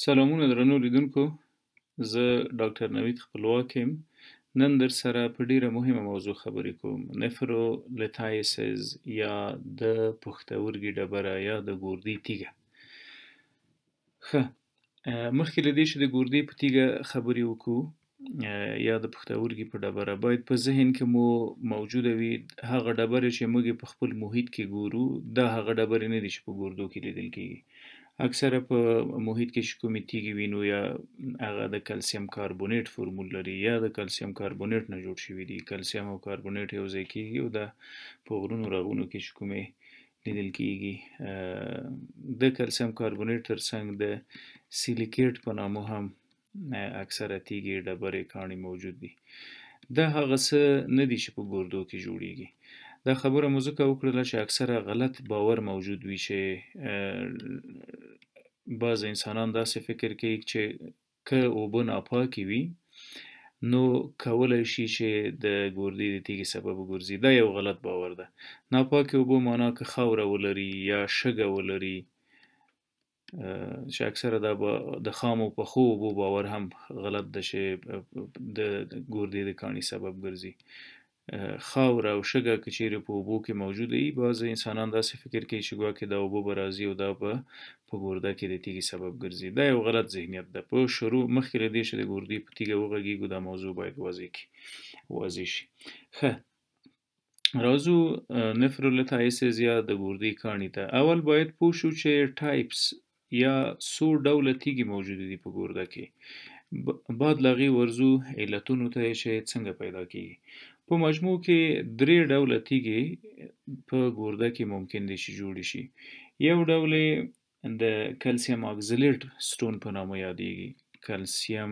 سلامونه درنو لیدونکو، زه ډاکټر نوید خپلواک یم. نن در سره په ډیره مهمه موضوع خبرې کوم. نفرولتایسز یا د پښتورګي ډبره یا د ګردې تیږه. ښه، مخکې له دې چې د ګردې په تیږه خبرې وکړو یا د پښتورګي په ډبره، باید په ذهن کې مو موجوده وي هغه ډبرې چې موږ په خپل محیط کې ګورو، دا هغه ډبرې نه دي چې په ګردو کې لیدل کېږي. اکثره په محیط کې چې کومې تیږې وینو یا هغه د کلسیم کاربونیټ فورمول لري یا د کلسیم کاربونیټ نه جوړ شوي دي. کلسیم او کاربونیټ یو ځای کېږي او دا په غرونو رغونو کې چې کومې لیدل کېږي. د کلسیم کاربونیټ ترڅنګ د سیلیکیټ په نامه هم اکثره تیږې ډبرې کاڼي موجود دي. دا هغه څه نه دي چې په ګردو کې جوړیږي. دا خبره مو ځکه وکړله چې اکثره غلط باور موجود وي چې بعض انسانان داسې فکر کوي چې که اوبه ناپاکې وي نو کولی شي چې د ګردې د تیږې سبب وګرځي. دا یو غلط باور ده. ناپاکې اوبه معنا که خاوره ولري یا شګه ولري، چې اکثره دا د خامو پخو اوبو باور هم غلط ده چې د ګردې د کاڼي سبب ګرځي. خاوره او شګه که چیرې په اوبو کې موجوده وي، بعضې انسانان داسې فکر کوي چې ګواکې دا اوبه به راځي او دا به په ګرده کې د تیږې سبب ګرځي. دا یو غلط ذهنیت ده. په شروع مخکې له دې چې د ګردې په تیږه وغږیږو، دا موضوع باید واضح شي. ښه، راځو نفرولتایسز یا د ګردې کاڼي ته. اول باید پوه شو چې ټایپس یا څو ډوله تیږې موجودې دي په ګرده کې. بعد له هغې ورځو علتونو ته چې څنګه پیدا کېږي. په مجموع کې 3 ډوله تیږې په ګرده کې ممکن دي چې جوړې شي. یو ډول د کلسیم اکزلیټ سټون په نامه یادېږي. کلسیم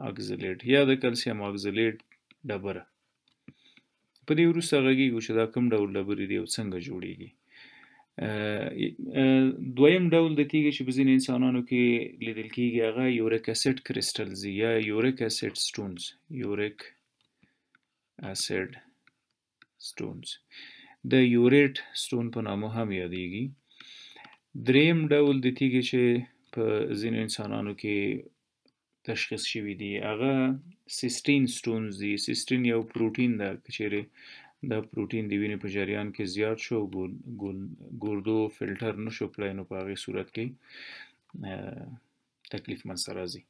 اکزلیټ یا د کلسیم اکزلیټ ډبره. په دې وروسته غږیږو چې دا کوم ډول ډبرې دي او څنګه جوړیږي. دویم ډول د تیږې چې په ځینې انسانانو کې لیدل کېږي هغه یوریک اسید کریسټلز یا یوریک اسید سټونز. یوریک اسید سټونز د یوریټ سټون په نامه هم یادېږي. دریم ډول د تیږې چې په ځینو انسانانو کې تشخیص شوي دي هغه سیسټین سټونز دي. سیسټین یو پروټین ده. که چیرې دا پروټین د وینې په جریان کې زیات شو، ګردو فلټر نشو کړی، نو په هغې صورت کې تکلیف منځته راځي.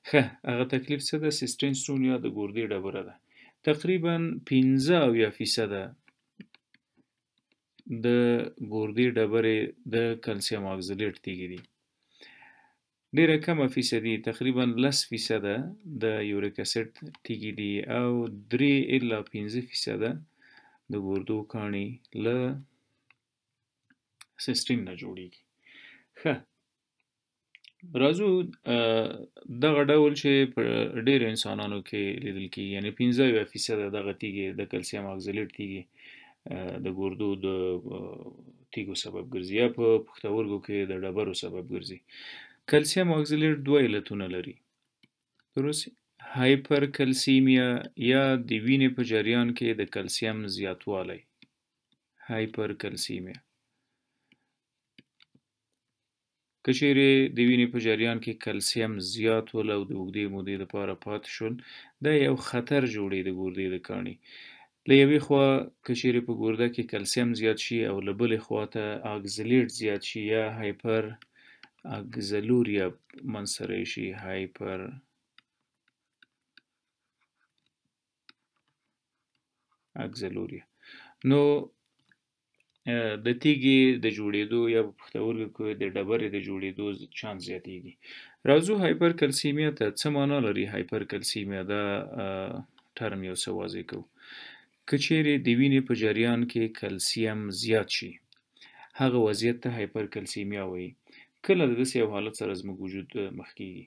ښه، هغه تکلیف څه ده؟ سیسټین سټون یا د ګردې ډبره ده. تقریبا 15% د ګردې ډبرې د کلسیم اکزلیټ تیږې دي. ډیره کمه فیصدي، تقریبا 10% د یوریک اسید تیږې دي او 3 الی 15% د ګردو کاڼي له سیسټین نه جوړیږي. ښه، راځو دغه ډول چې په ډیرو انسانانو کې لیدل کېږي، یعنې 15% دغه تیږې د کلسیم اکزلیټ تیږې د ګردو د تیږو سبب ګرځي یا په پښتورګو کې د ډبرو سبب ګرځي. کلسیم اکزلیټ 2 علتونه لري. درست؟ هایپرکلسیمیا یا د وینې په جریان کې د کلسیم زیاتوالی. هایپرکلسیمیا که چیرې د وینې په جریان کې کلسیم زیات ول او د اوږدې مودې لپاره پاتې شول، دا یو خطر جوړوي د ګردې د کاڼي. له یوې خوا که چیرې په ګرده کې کلسیم زیات شي او له بلې خوا ته اکزلیټ زیات شي یا هایپر اکزلوریا منځته راشي. هایپر اکزلوریا نو د تیږې د جوړېدو یا په پښتورګو کې د ډبرې د جوړېدو چانس زیاتېږي. راځو هایپرکلسیمیا ته. څه معنا لري هایپرکلسیمیا؟ دا ټرم یو څه واضح کوو. که چیرې د وینې په جریان کې کلسیم زیات شي، هغه وضعیت ته هایپرکلسیمیا وایي. کله د داسې یو حالت سره زموږ وجود مخ کېږي.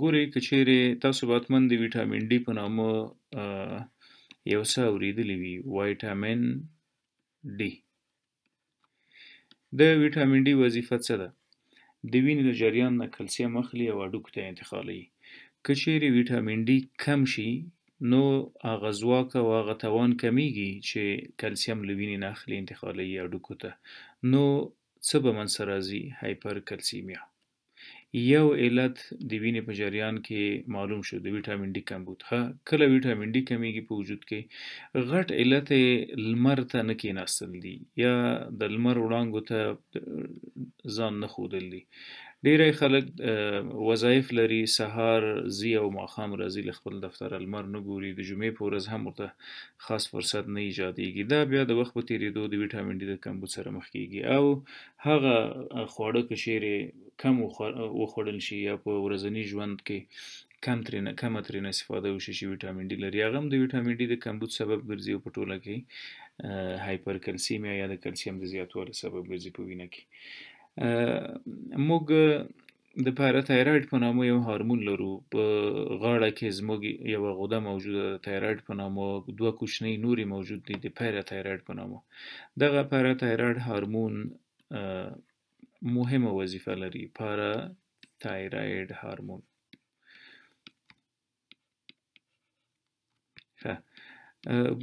ګورئ، که چیرې تاسو به حتما د ویټامین ډي په نامه یو څه اورېدلي وي. ویټامین ډي، د ویټامین ډي وظیفه څه ده؟ د وینې له جریان نه کلسیم اخلي او هډوکو ته انتقالوي. که چیرې ویټامین ډي کم شي نو هغه ځواک او هغه توان کمیږي چې کلسیم له وینې نه اخلي انتقالوي هډوکو ته. نو څه به منځته راځي؟ هایپرکلسیمیا. یو علت د وینې په جریان کې معلوم شو د ویټامین ډي کمبود. کله ویټامین ډي کمیږي په وجود کې، غټ علت یې لمر ته نه کېناستل دي یا د لمر وړانګو ته ځان نه ښودل دي. ډیری خلک وظایف لري، سهار ځي او ماښام راځي له خپل دفتره، لمر نه ګوري، د جمعې په ورځ هم ورته خاص فرصت نه ایجادېږي. دا بیا د وخت په تېرېدو د ویټامین ډي د کمبود سره مخ کېږي. او هغه خواړه که چیرې کم وخوړل شي یا په ورځني ژوند کې کمه ترېنه استفاده وشي چې ویټامین ډي لري، هغه هم د ویټامین ډي د کمبود سبب ګرځي او په ټوله کې هایپرکلسیمیا یا د کلسیم د زیاتوالي سبب ګرځي په وینه کې. موږ د پاراتایراید په نامه یو هارمون لرو. په غاړه کې زموږ یوه غده موجوده ده، تایراید په نامه. دوه کوچنۍ نورې موجود دي د پاراتایراید په نامه. دغه پاراتایراید هارمون مهمه وظیفه لري. پاراتایراید هارمون.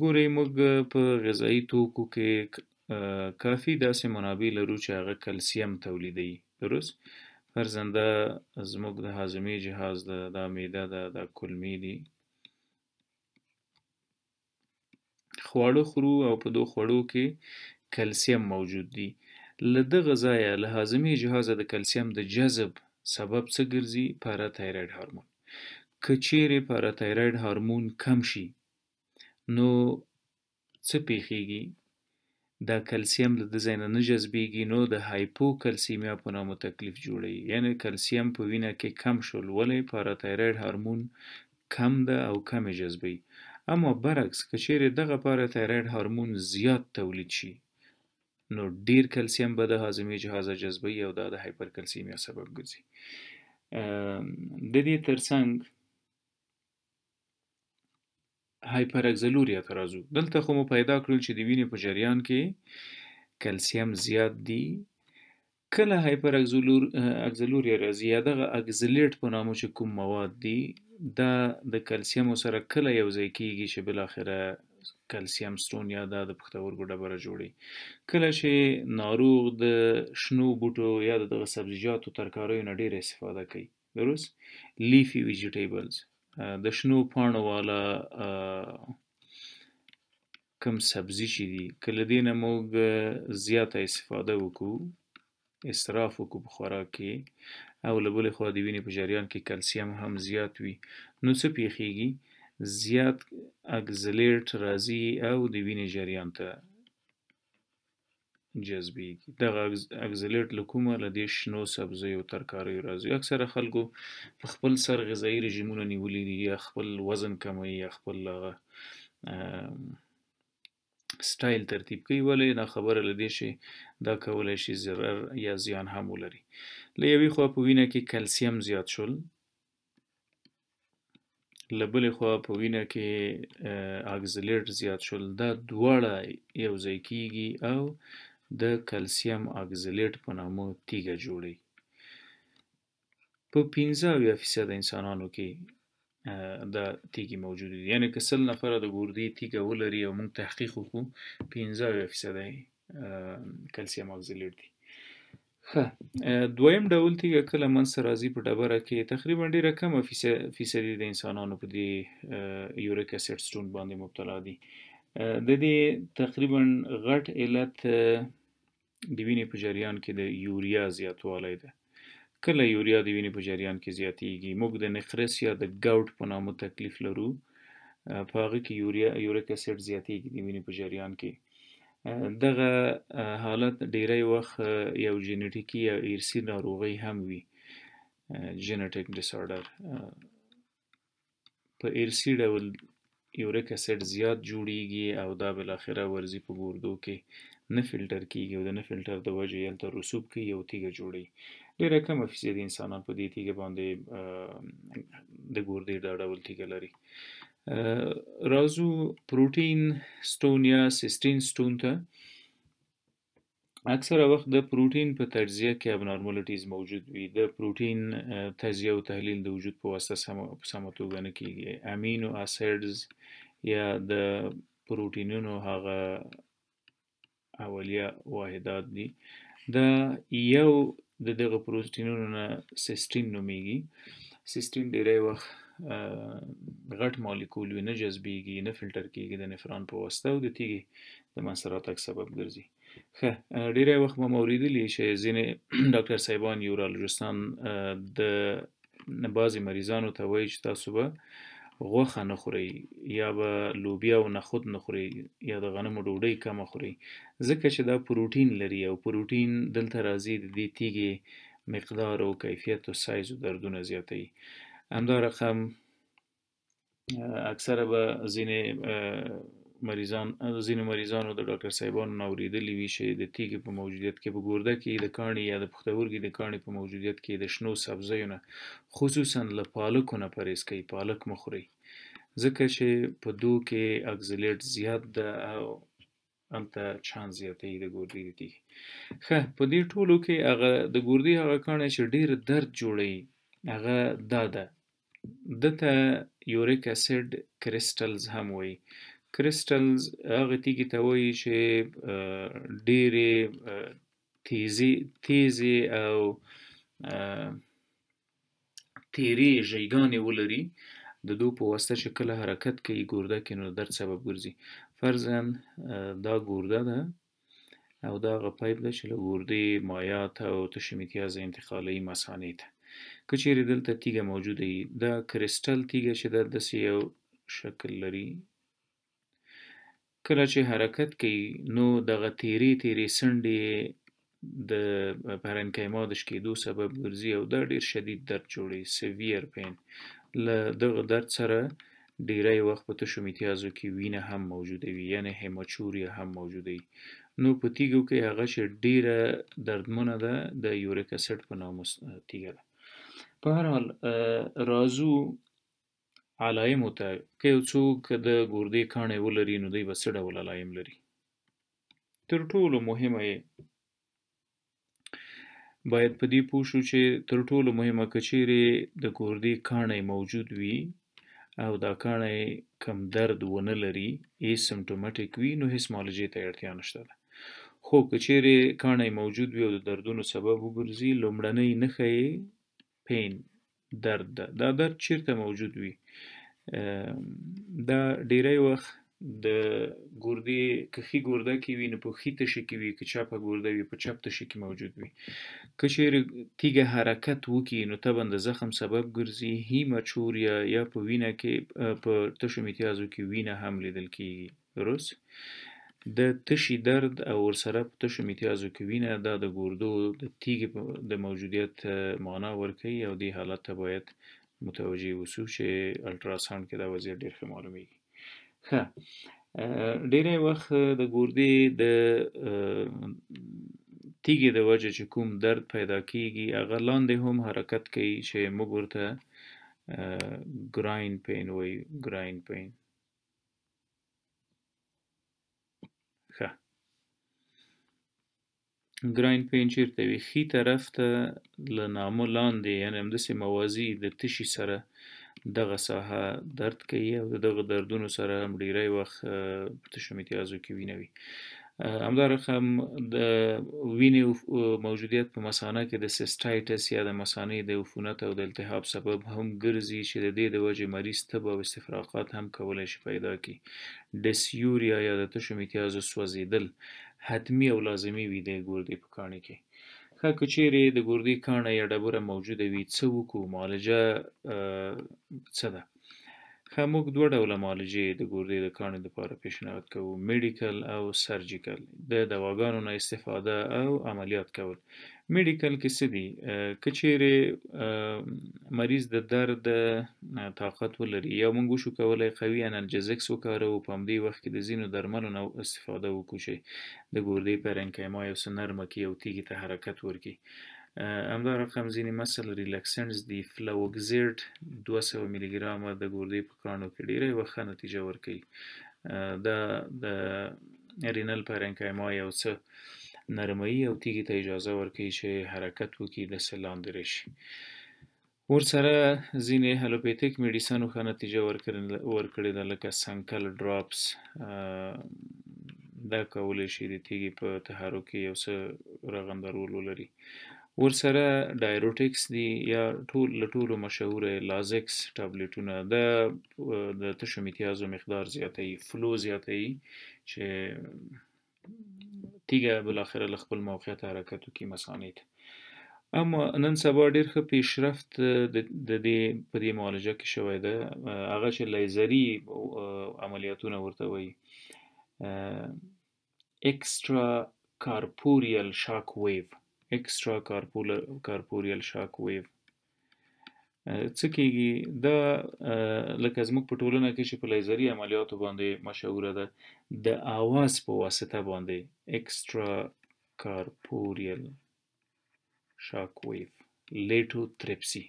ګورئ، موږ په غذایي توکو کې کافي داسې منابع لرو چې هغه کلسیم تولیدوي. درست؟ فرضاً زموږ د هاضمې جهاز ده، دا معده ده، دا کولمې دي. خواړه خورو او په دو خوړو کې کلسیم موجود دي. له دغه ځایه له هاضمې جهازه د کلسیم د جذب سبب څه ګرځي؟ پاراتایراید هارمون. که چیرې پاراتایراید هارمون کم شي نو څه پیښیږي؟ دا کلسیم له د ځای نه جذبیږي، نو د هایپوکلسیمیا په نامه تکلیف جوړوي. یعنی کلسیم په وینه کې کم شول، ولې؟ پاراتایراید هارمون کم ده او کم جذبوي. اما برعکس که چیرې دغه پاراتایراید هارمون زیات تولید شي نو ډیر کلسیم به د هاضمې جهاز جذبوي او دا د هایپرکلسیمیا سبب ګرځي. د دې ترڅنګ هایپراکزلوریا ته راځو. دلته خو مو پیدا کړل چې د وینې په جریان کې کلسیم زیات دی. کله هایپراکزلوریا راځي یا دغه اکزلیټ په نامه چې کوم مواد دي دا د کلسیم سره کله یو ځای کېږي چې بالاخره کلسیم ستون یا د پښتورګو ډبره جوړي. کله چې ناروغ د شنو بوټو یا دغه سبزیجاتو ترکاریو نه ډېره استفاده کوي. درست؟ لیفي ویجیټیبلز، د شنو پاڼو والا کم سبزی چې دي، کله دې نه موږ زیاته استفاده وکړو، اسراف وکړو په خوراک کې، او له بلې خوا د وینې په جریان کې کلسیم هم زیات وي، نو څه پیښیږي؟ زیات اکزلیټ راځي او د وینې جریان ته جذبیږي. دغه اکزلیټ له کومه؟ له دې شنو سبزیو ترکاریو راځي. اکثره خلکو په خپل سر غذایي رژیمونه نیولي دي، یا خپل وزن کموي یا خپل سټایل ترتیب کوي، ولې؟ ناخبره له دې شي دا کولی شي ضرر یا زیان هم ولري. له یوې خوا په وینه کې کلسیم زیات شول، له بلې خوا په وینه کې اکزلیټ زیات شول، دا دواړه یو ځای کېږي او د کلسیم اکزلیټ په نامه تیږه جوړوي. په 15% انسانانو کې دا تیږې موجودې دي. یعنی که 100 نفره د ګردې تیږه ولري او موږ تحقیق وکړو 15% کلسیم اکزلیټ دي. دویم ډول تیږه کله منځته راځي په ډبره کې، تقریبا ډیره کمه فیصدي د انسانانو په دې یوریک اسید سټون باندې مبتلا دي. د دې تقریبا غټ علت د وینې په جریان کې د یوریا زیاتوالی ده. کله یوریا د وینې په جریان کې زیاتیږي، موږ د نقرس یا د ګاوټ په نامه تکلیف لرو، په هغه کې یوریک اسید زیاتیږي د وینې په جریان کې. دغه حالت ډیری وخت یو جینیټیکي یا ارثي ناروغي هم وي، جینیټیک ډیسارډر. په ارثي ډول یوریک اسید زیات جوړیږي او دا بالاخره ورځي په ګردو کې نه فلټر کیږي او د نه فلټر د وجې هلته رسوب کوي او تیږه جوړوي. ډیره کمه فیصدي انسانان په دې تیږه باندې د ګردې دا ډول تیږه لري. راځو پروټین سټون یا سیسټین سټون ته. اکثره وخت د پروټین په تجزیه کې ابنارمالیټیز موجود وي. د پروټین تجزیه او تحلیل د وجود په واسطه سمه توګه نه کیږي. امینو اسیدز یا د پروټینونو هغه اولیه واحدات دي دا یو د دغه پروټینونو نه سیسټین نومیږي. سیسټین ډیری وخت غټ مالیکول وي، نه جذبیږي، نه فلټر کیږي د نفرون په واسطه او د تیږې د منځته راتګ سبب ګرځي. ښه، ډیری وخت ما اوریدلي چې ځینې ډاکټر صاحبان یورالوجستان د بعضې مریضانو ته وایي چې تاسو به غوښه نه خورئ یا به لوبیا او نخود نه خورئ یا د غنمو ډوډۍ کمه خورئ، ځکه چې دا پروټین لري او پروټین دلته راځي د دې تیږې مقدار او کیفیت او سایز او دردونه زیاتوي. همدا رقم اکثره به ځینې مریضانو د ډاکټر صاحبانو نه اورېدلي وي چې د تیږې په موجودیت کې په ګرده کې د کاڼي یا د پښتورګي د کاڼي په موجودیت کې د شنو سبزیو نه خصوصا له پالکو نه پرهیز کوي. پالک مه خورئ ځکه چې په دو کې اکزلیټ زیات ده او هلته چانس زیاتوي د ګردې د تیږې. ښه، په دې ټولو کې هغه د ګردې هغه کاڼی چې ډېر درد جوړوي هغه دا ده، دته یوریک اسید کریسټلز هم وایي. کریسټلز هغه تیږې ته وایي چې ډېرې تیزې او تیرې ژیګانې ولري، د دو په واسطه چې کله حرکت کوي ګرده کې نو درد سبب ګرځي. فرضاً دا ګرده ده او دا هغه پایپ ده چې له ګردې مایعات او تشې میتیازه انتقالوي مثانې ته. که چیرې دلته تیږه موجوده وي، دا کریسټل تیږه چې ده داسې یو شکل لري، کله چې حرکت کوي نو دغه تیرې څنډې د پرنکیما د شکېدو سبب ګرځي او دا ډېر شدید درد جوړوي، سیویر پین. له دغه درد سره ډیری وخت په تشو میتیازو کې وینه هم موجوده وي، یعنی هیماچوریا هم موجوده وي. نو په تیږو کې هغه چې ډیره دردمنه ده د یوریک اسید په نامه تیږه ده. په هر حال راځو علایمو ته. که یو څوک د ګردې کاڼی ولري نو دوی به څه ډول علایم لري؟ تر ټولو مهمه یې باید په دې پوه شو چې تر ټولو مهمه که چیرې د ګردې کاڼی موجود وي او دا کاڼی کم درد ونه لري، ایسمپټومټیک وي، نو هیڅ معالجې ته اړتیا نشته ده. خو که چیرې کاڼی موجود وي او د دردونو سبب وګرځي، لومړنۍ نښه یې پین، درد ده. دا درد چیرته موجود وي؟ دا ډیری وخت د ګردې که ښي ګرده کې وي نو په ښي تشه کې وي، که چپه ګرده وي په چپ تشه کې موجود وي. که چیرې تیږه حرکت وکړي نو طبعا د زخم سبب ګرځي، هیماچوریا یا په وینه کې په تشو میتیازو کې وینه هم لیدل کیږي. درست؟ د تشي درد او ورسره په تشو میتیازو کې وینه دا د ګردو د تیږې د موجودیت معنا ورکوي او دې حالت ته باید متوجه اوسو چې الټراساوند کې دا وضعیت ډېر ښه معلومیږي. ښه، ډیری وخت د ګردې د تیږې د وجه چې کوم درد پیدا کیږي هغه لاندې هم حرکت کوي چې موږ ورته ګراین پین وایو. ګراین پین. ښه، ګراین پین چیرته وي؟ ښي طرف ته له نامه لاندې، یعنی همداسې موازي د تشي سره دغه ساحه درد کوي او دغه دردونو سره هم ډیری وخت په تشو میتیازو کې وینه وي. همدا رقم د وینې موجودیت په مثانه کې د سیسټایټس یا د مثانې د عفونت او د التهاب سبب هم ګرځي چې د دې د وجې مریض تب او استفراغات هم کولی شي پیدا کړي. ډسیوریا یا د تشو میتیازو سوځېدل حتمي او لازمي وي د ګردې په کاڼي کې. ښه، که چیرې د ګردې کاڼی یا ډبره موجوده وي څه وکړو؟ معالجه څه ده؟ ښه، موږ دوه ډوله معالجې د ګردې د کاڼي لپاره پیشنهاد کوو، میډیکل او سرجیکل. د دواګانو نه استفاده او عملیات کول. میډیکل کې څه دي؟ که چیرې مریض د درد طاقت ولري یا موږ وشو کولی قوي انالجزکس وکاروو، په همدې وخت کې د ځینو درملو نه استفاده وکړو چې د ګردې پرنکیما یو څه نرمه کړي او تیږې ته حرکت ورکړي. همدا رقم ځینې مسل ریلکسنټس دي، فلوکزیټ 200 ملي ګرامه د ګردې په کاڼو کې ډیری وخت ښه نتیجه ورکوي. دا د رینل پرنکیما یو څه نرموي او تیږې ته اجازه ورکوي چې حرکت وکړي، داسې لاندې راشي. ورسره ځینې هلوپیتیک میډیسنو ښه نتیجه ورکړې ده، لکه سنکل ډراپس، دا کولی شي د تیږې په تحرک کې یو څه رغندرول ولري. ورسره ډایروټکس دي یا له ټولو مشهوره لازکس ټابلیټونه د تشو میتیازو مقدار زیاتوي، فلو زیاتوي چې تیږه بالاخره له خپل موقعیت حرکت وکړي مثانې ته. اما نن سبا ډېر ښه پیشرفت د دې په دې معالجه کې شوی ده، هغه چې لیزري عملیاتونه ورته وایي، اکسترا کارپوریل شاک ویو. اکسترا کارپوریل شاک ویو څه کېږي؟ دا لکه زموږ په ټولنه کې چې په لیزري عملیاتو باندې مشهوره ده، د آواز په واسطه باندې اکسترا کارپوریل شاک ویو، لیټوتریپسي.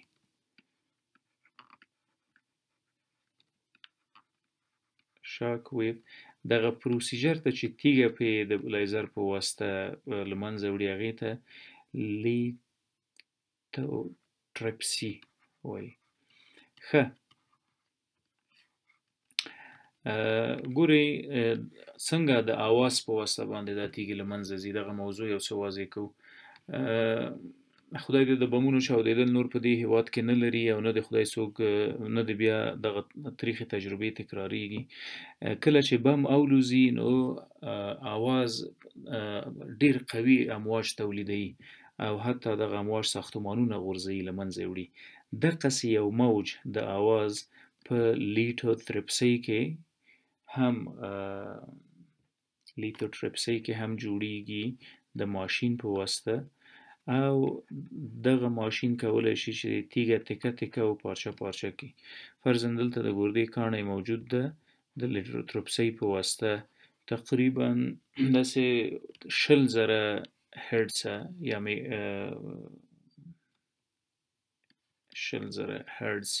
شاک ویو دغه پروسیجر ته چې تیږه پې د لیزر په واسطه له منځه وړي هغې ته لیټوتریپسي وایي. ښه، ګورئ څنګه د آواز په واسطه باندې دا تیږې له منځه ځي، دغه موضوع یو څه واضح کوو. خدای دې د بمونو چاودېدل نور په دې هېواد کې نه لري او نه د خدای څوک نه د بیا دغه تریخې تجربې تکراریږي. کله چې بم اولوزي نو آواز ډېر قوي امواج تولیدوي او حتی دغه امواج ساختمانونه غورځوي، له منځه وړي. دقسې یو موج د آواز په لیټوتریپسي کې هم جوړیږي د ماشین په واسطه، او دغه ماشین کولی شي چې تیږه تکه تکه او پارچه پارچه کړي. فرضاً دلته د ګردې کاڼی موجود ده، د لیټوتریپسي په واسطه تقریباً داسې 20,000 هرټزه یا 20,000 هرټز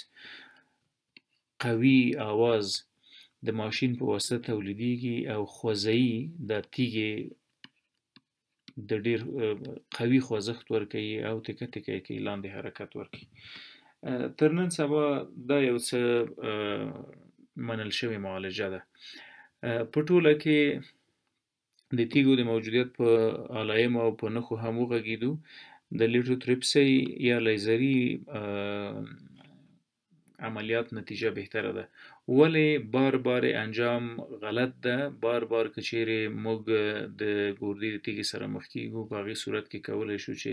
قوي آواز د ماشین په واسطه تولیدیږي او خوځوي د تیږې د ډېر قوي خوځښت ورکوي او تکه تکه یې کوي، لاندې حرکت ورکوي. تر نن سبا دا یو څه منل شوې معالجه ده. په ټوله کې د تیږو د موجودیت په علایمو او په نښو هم وغږېدو. د لیټوتریپسي یا لیزري عملیات نتیجه بهتره ده. ولې بار بار انجام غلط ده؟ بار که چیرې موږ د ګردې د تیږې سره مخ کېږو، په هغې صورت کې کولی شو چې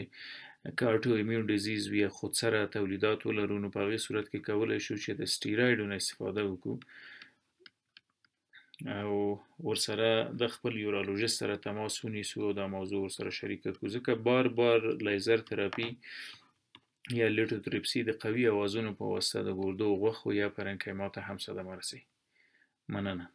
که اټو ایمیون ډیزیز وي یا خودسره تولیدات ولرو، نو په هغې صورت کې کولی شو چې د سټیرایډونو استفاده وکړو او ورسره د خپل یورالوژیست سره تماس ونیسو او دا موضوع ورسره شریکه کړو. ځکه بار لیزر تراپي یا لیټوتریپسي د قوي اوازونو په واسطه د ګردو، غوښو یا پرنکیما ته هم صدمه رسوي. مننه.